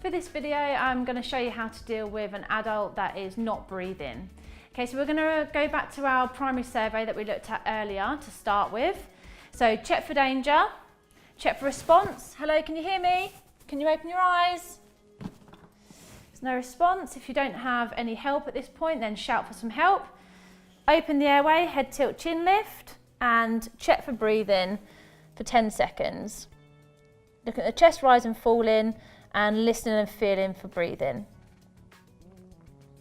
For this video, I'm going to show you how to deal with an adult that is not breathing. Okay, so we're going to go back to our primary survey that we looked at earlier to start with. So check for danger, check for response. Hello, can you hear me? Can you open your eyes? There's no response. If you don't have any help at this point, then shout for some help. Open the airway, head tilt, chin lift, and check for breathing for 10 seconds. Look at the chest rise and fall in, and listening and feeling for breathing.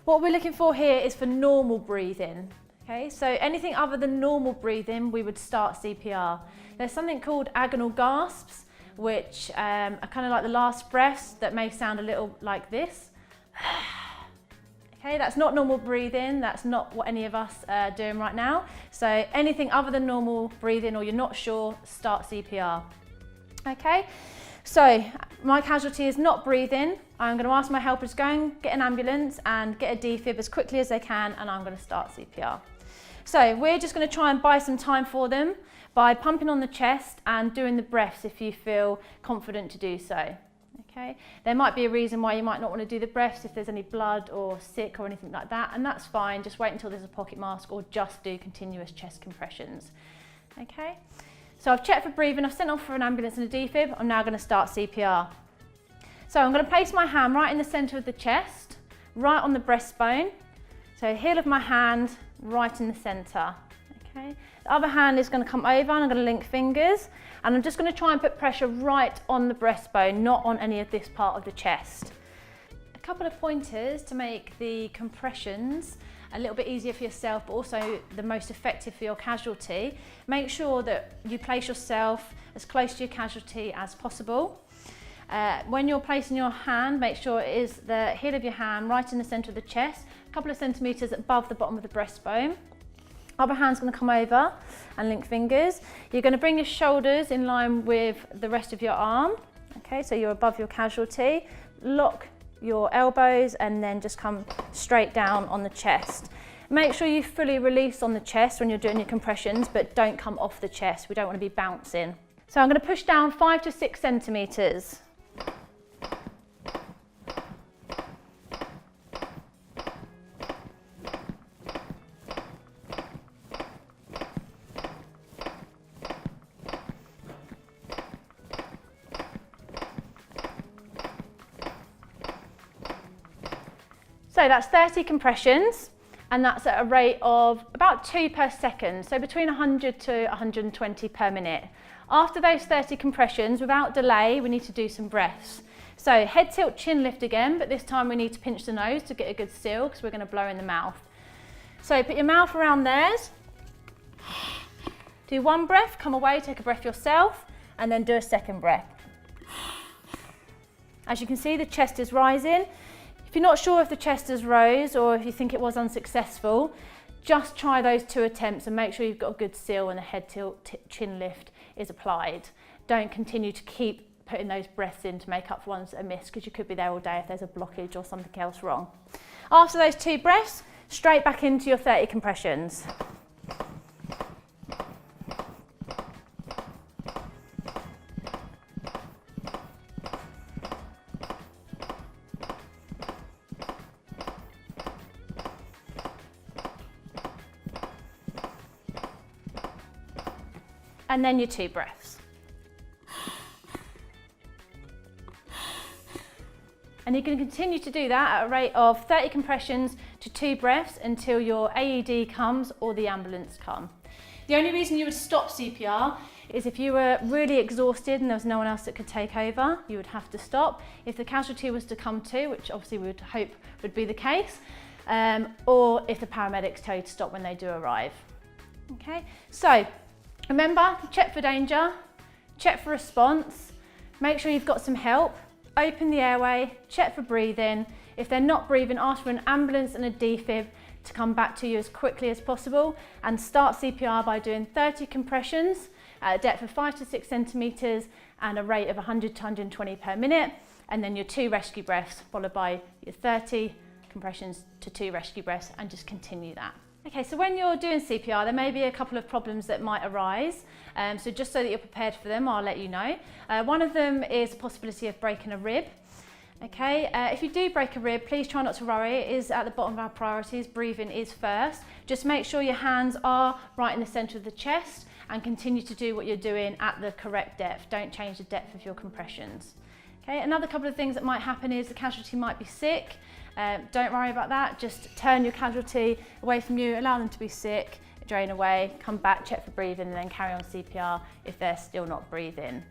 What we're looking for here is for normal breathing. Okay, so anything other than normal breathing, we would start CPR. There's something called agonal gasps, which are kind of like the last breaths that may sound a little like this. Okay, that's not normal breathing. That's not what any of us are doing right now. So anything other than normal breathing, or you're not sure, start CPR. Okay. So my casualty is not breathing. I'm going to ask my helpers to go and get an ambulance and get a defib as quickly as they can, and I'm going to start CPR. So we're just going to try and buy some time for them by pumping on the chest and doing the breaths if you feel confident to do so. Okay. There might be a reason why you might not want to do the breaths if there's any blood or sick or anything like that, and that's fine. Just wait until there's a pocket mask, or just do continuous chest compressions. Okay. So I've checked for breathing, I've sent off for an ambulance and a defib. I'm now going to start CPR. So I'm going to place my hand right in the centre of the chest, right on the breastbone. So heel of my hand right in the centre. Okay. The other hand is going to come over, and I'm going to link fingers, and I'm just going to try and put pressure right on the breastbone, not on any of this part of the chest. A couple of pointers to make the compressions a little bit easier for yourself, but also the most effective for your casualty. Make sure that you place yourself as close to your casualty as possible. When you're placing your hand, make sure it is the heel of your hand right in the centre of the chest, a couple of centimetres above the bottom of the breastbone. Other hand's going to come over and link fingers. You're going to bring your shoulders in line with the rest of your arm. Okay, so you're above your casualty. Lock your elbows and then just come straight down on the chest. Make sure you fully release on the chest when you're doing your compressions, but don't come off the chest. We don't want to be bouncing. So I'm going to push down 5 to 6 centimetres. So that's 30 compressions, and that's at a rate of about 2 per second, so between 100 to 120 per minute. After those 30 compressions, without delay, we need to do some breaths. So head tilt, chin lift again, but this time we need to pinch the nose to get a good seal, because we're going to blow in the mouth. So put your mouth around theirs, do one breath, come away, take a breath yourself, and then do a second breath. As you can see, the chest is rising. If you're not sure if the chest has rose or if you think it was unsuccessful, just try those 2 attempts and make sure you've got a good seal when the head tilt, chin lift is applied. Don't continue to keep putting those breaths in to make up for ones that are missed, because you could be there all day if there's a blockage or something else wrong. After those 2 breaths, straight back into your 30 compressions. And then your 2 breaths. And you can continue to do that at a rate of 30 compressions to 2 breaths until your AED comes or the ambulance come. The only reason you would stop CPR is if you were really exhausted and there was no one else that could take over, you would have to stop. If the casualty was to come to, which obviously we would hope would be the case, or if the paramedics tell you to stop when they do arrive. Okay, so remember, check for danger, check for response, make sure you've got some help, open the airway, check for breathing. If they're not breathing, ask for an ambulance and a defib to come back to you as quickly as possible, and start CPR by doing 30 compressions at a depth of 5 to 6 centimetres and a rate of 100 to 120 per minute, and then your 2 rescue breaths followed by your 30 compressions to 2 rescue breaths, and just continue that. Okay, so when you're doing CPR, there may be a couple of problems that might arise. So just so that you're prepared for them, I'll let you know. One of them is the possibility of breaking a rib. Okay, if you do break a rib, please try not to worry. It is at the bottom of our priorities. Breathing is first. Just make sure your hands are right in the centre of the chest and continue to do what you're doing at the correct depth. Don't change the depth of your compressions. Okay, another couple of things that might happen is the casualty might be sick. Don't worry about that. Just turn your casualty away from you, allow them to be sick, drain away, come back, check for breathing, and then carry on CPR if they're still not breathing.